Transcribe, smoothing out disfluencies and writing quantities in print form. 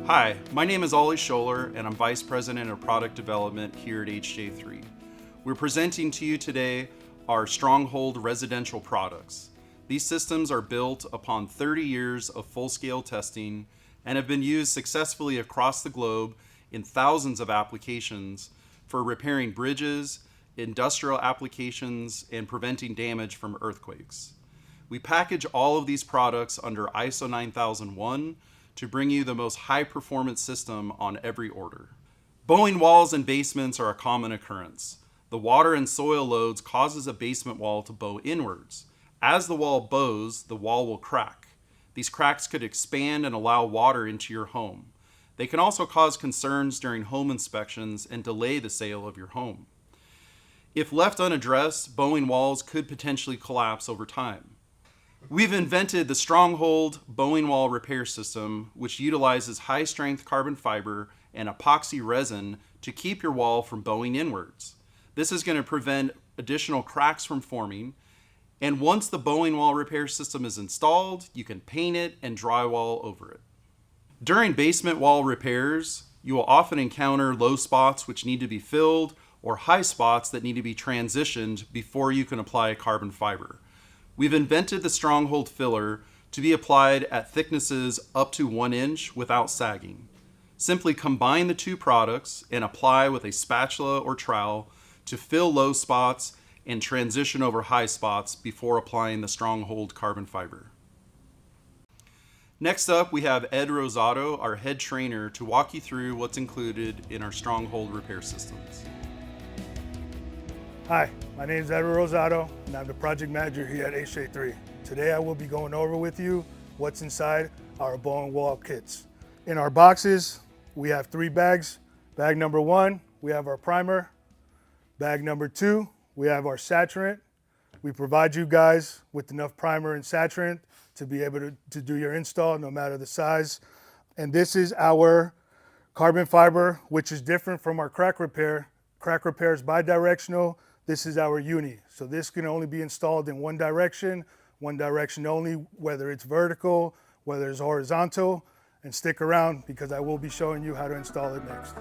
Hi, my name is Ollie Scholler, and I'm Vice President of Product Development here at HJ3. We're presenting to you today our StrongHold Residential products. These systems are built upon 30 years of full-scale testing and have been used successfully across the globe in thousands of applications for repairing bridges, industrial applications, and preventing damage from earthquakes. We package all of these products under ISO 9001 to bring you the most high-performance system on every order. Bowing walls and basements are a common occurrence. The water and soil loads causes a basement wall to bow inwards. As the wall bows, the wall will crack. These cracks could expand and allow water into your home. They can also cause concerns during home inspections and delay the sale of your home. If left unaddressed, bowing walls could potentially collapse over time. We've invented the StrongHold Bowing Wall Repair System, which utilizes high-strength carbon fiber and epoxy resin to keep your wall from bowing inwards. This is going to prevent additional cracks from forming, and once the bowing wall repair system is installed, you can paint it and drywall over it. During basement wall repairs, you will often encounter low spots which need to be filled or high spots that need to be transitioned before you can apply carbon fiber. We've invented the StrongHold filler to be applied at thicknesses up to 1 inch without sagging. Simply combine the two products and apply with a spatula or trowel to fill low spots and transition over high spots before applying the StrongHold carbon fiber. Next up, we have Ed Rosato, our head trainer, to walk you through what's included in our StrongHold repair systems. Hi, my name is Ed Rosato, and I'm the project manager here at HJ3. Today I will be going over with you what's inside our bowing wall kits. In our boxes, we have 3 bags. Bag number 1, we have our primer. Bag number 2, we have our saturant. We provide you guys with enough primer and saturant to be able to do your install no matter the size. And this is our carbon fiber, which is different from our crack repair. Crack repair is bidirectional. This is our uni. So this can only be installed in one direction only, whether it's vertical, whether it's horizontal, and stick around because I will be showing you how to install it next.